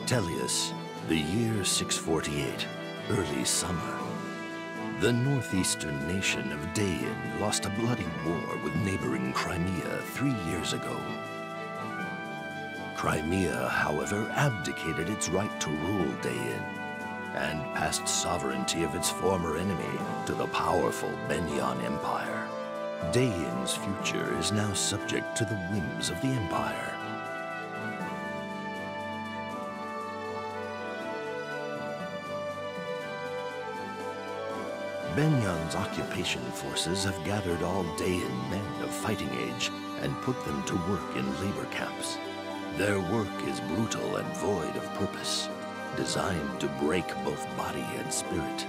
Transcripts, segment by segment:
Tellius, the year 648, early summer. The northeastern nation of Dain lost a bloody war with neighboring Crimea 3 years ago. Crimea, however, abdicated its right to rule Dain and passed sovereignty of its former enemy to the powerful Benyan Empire. Dain's future is now subject to the whims of the Empire. Benyan's occupation forces have gathered all Dain men of fighting age and put them to work in labor camps. Their work is brutal and void of purpose, designed to break both body and spirit.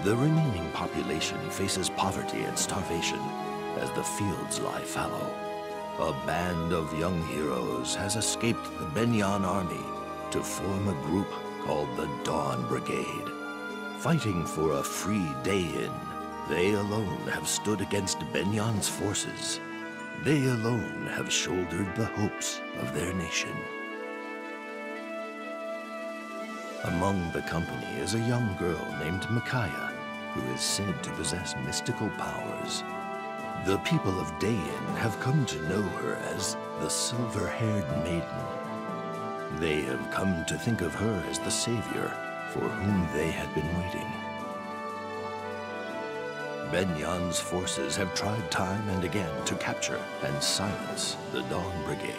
The remaining population faces poverty and starvation as the fields lie fallow. A band of young heroes has escaped the Benyan army to form a group called the Dawn Brigade. Fighting for a free Dain, they alone have stood against Benyan's forces. They alone have shouldered the hopes of their nation. Among the company is a young girl named Micaiah, who is said to possess mystical powers. The people of Dain have come to know her as the Silver-Haired Maiden. They have come to think of her as the savior for whom they had been waiting. Benyan's forces have tried time and again to capture and silence the Dawn Brigade.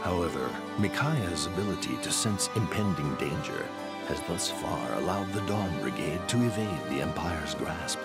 However, Micaiah's ability to sense impending danger has thus far allowed the Dawn Brigade to evade the Empire's grasp.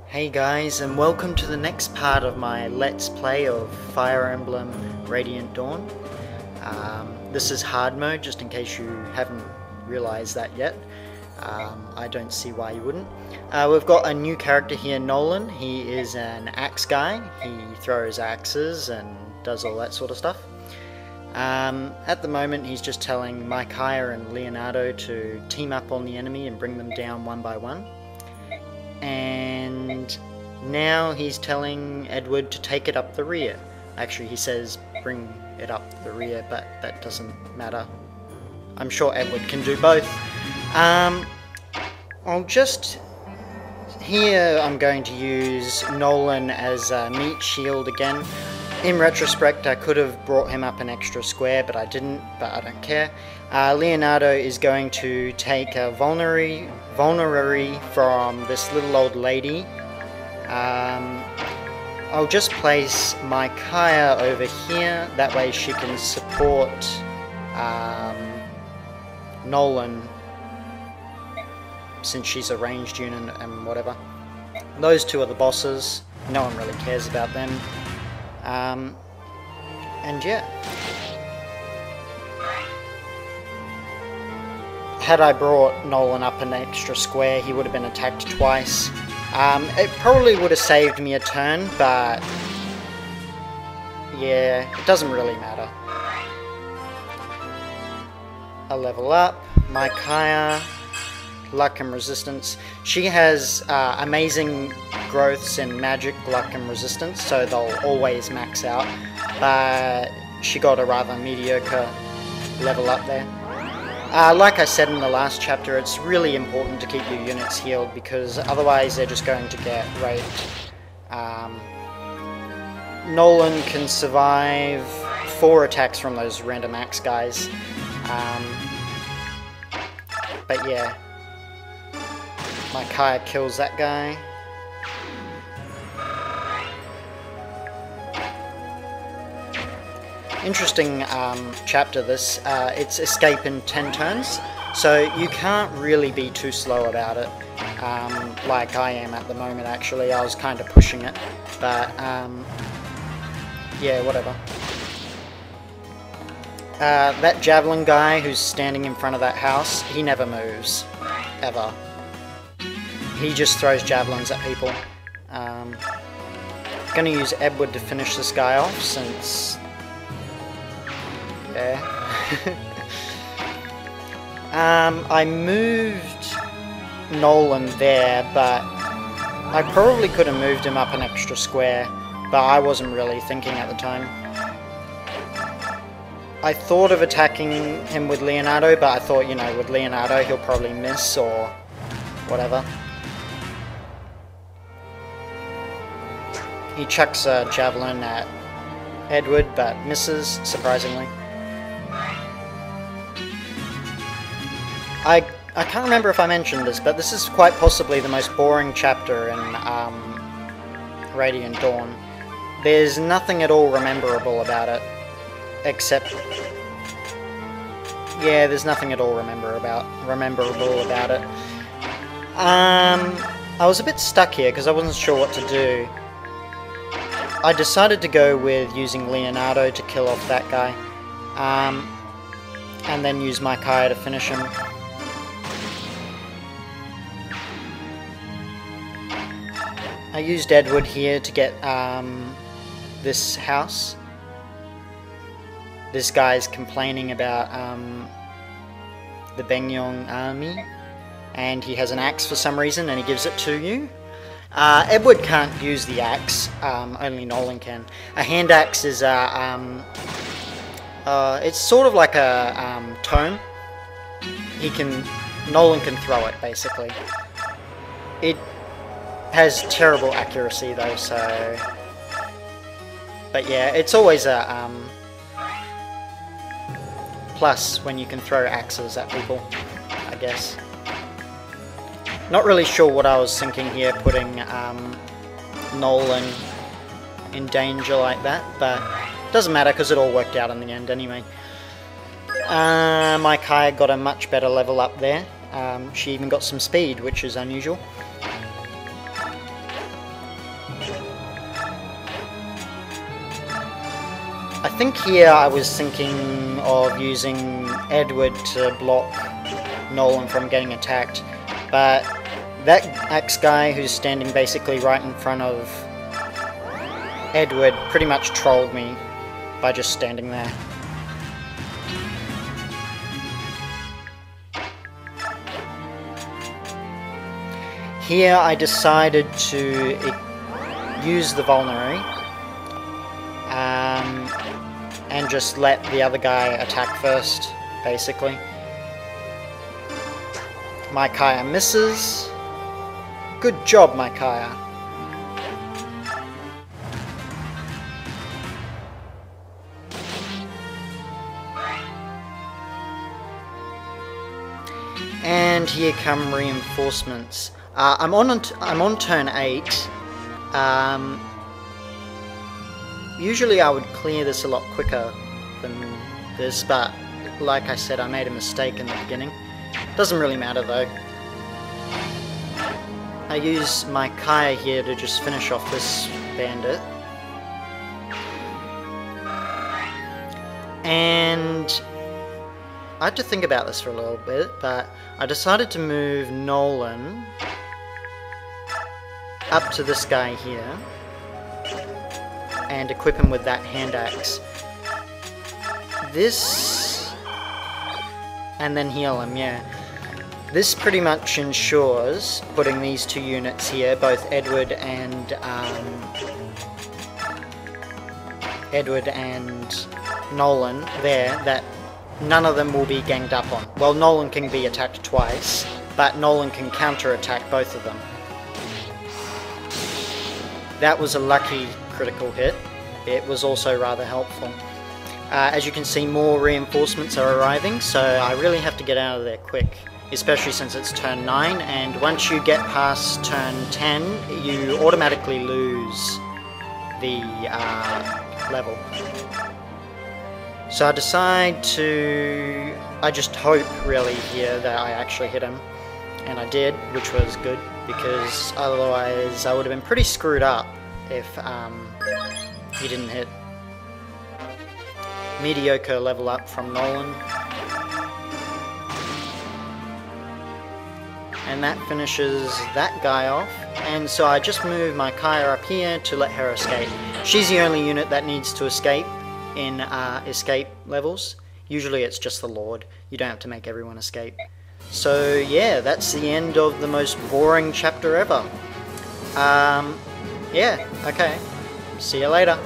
Hey guys, and welcome to the next part of my Let's Play of Fire Emblem Radiant Dawn. This is hard mode, just in case you haven't realized that yet. I don't see why you wouldn't. We've got a new character here, Nolan. He is an axe guy. He throws axes and does all that sort of stuff. At the moment, he's just telling Micaiah and Leonardo to team up on the enemy and bring them down one by one. And now he's telling Edward to take it up the rear. Actually, he says bring it up the rear, but that doesn't matter. I'm sure Edward can do both. Here I'm going to use Nolan as a meat shield again. In retrospect, I could have brought him up an extra square, but I didn't, but I don't care. Leonardo is going to take a vulnerary from this little old lady. I'll just place Micaiah over here, that way she can support Nolan, since she's a ranged unit and whatever. Those two are the bosses, no one really cares about them. And yeah. had I brought Nolan up an extra square, he would have been attacked twice. It probably would have saved me a turn, but yeah, it doesn't really matter. A level up. My Kaya, luck and resistance. She has amazing growths in magic, luck and resistance, so they'll always max out, but she got a rather mediocre level up there. Like I said in the last chapter, it's really important to keep your units healed, because otherwise they're just going to get raped. Nolan can survive 4 attacks from those random axe guys. But yeah, my Kaya kills that guy. Interesting chapter this. It's escape in 10 turns, so you can't really be too slow about it, like I am at the moment. Actually, I was kind of pushing it, but yeah, whatever. That javelin guy who's standing in front of that house, he never moves, ever. He just throws javelins at people. Gonna use Edward to finish this guy off, since... yeah. I moved Nolan there, but I probably could have moved him up an extra square, but I wasn't really thinking at the time. I thought of attacking him with Leonardo, but I thought, you know, with Leonardo he'll probably miss or whatever. He chucks a javelin at Edward, but misses, surprisingly. I can't remember if I mentioned this, but this is quite possibly the most boring chapter in Radiant Dawn. There's nothing at all rememberable about it, except... yeah, there's nothing at all rememberable about it. I was a bit stuck here because I wasn't sure what to do. I decided to go with using Leonardo to kill off that guy, and then use my Kaya to finish him. I used Edward here to get this house. This guy's complaining about the Bengyong army, and he has an axe for some reason, and he gives it to you. Edward can't use the axe, only Nolan can. A hand axe is it's sort of like a tome. Nolan can throw it, basically. It has terrible accuracy though, so... but yeah, it's always a plus when you can throw axes at people, I guess. Not really sure what I was thinking here, putting Nolan in danger like that, but it doesn't matter because it all worked out in the end anyway. My Kaya got a much better level up there. She even got some speed, which is unusual. I think here I was thinking of using Edward to block Nolan from getting attacked, but that axe guy who's standing basically right in front of Edward pretty much trolled me by just standing there. Here I decided to use the vulnerary and just let the other guy attack first, basically. My Kaya misses. Good job, my Kaya. And here come reinforcements. I'm on turn 8. Usually I would clear this a lot quicker than this, but like I said, I made a mistake in the beginning. Doesn't really matter though. I use my Kaya here to just finish off this bandit. And I had to think about this for a little bit, but I decided to move Nolan up to this guy here and equip him with that hand axe. This, and then heal him, yeah. This pretty much ensures putting these two units here, both Edward and Nolan there, that none of them will be ganged up on. Well, Nolan can be attacked twice, but Nolan can counter-attack both of them. That was a lucky critical hit. It was also rather helpful. As you can see, more reinforcements are arriving, so I really have to get out of there quick, especially since it's turn 9, and once you get past turn 10, you automatically lose the level. So I decide to... I just hope, really, here that I actually hit him, and I did, which was good, because otherwise I would have been pretty screwed up if he didn't hit. Mediocre level up from Nolan. And that finishes that guy off, and so I just move my Kaya up here to let her escape. She's the only unit that needs to escape in escape levels. Usually it's just the Lord. You don't have to make everyone escape. So yeah, that's the end of the most boring chapter ever. Yeah, okay. See you later.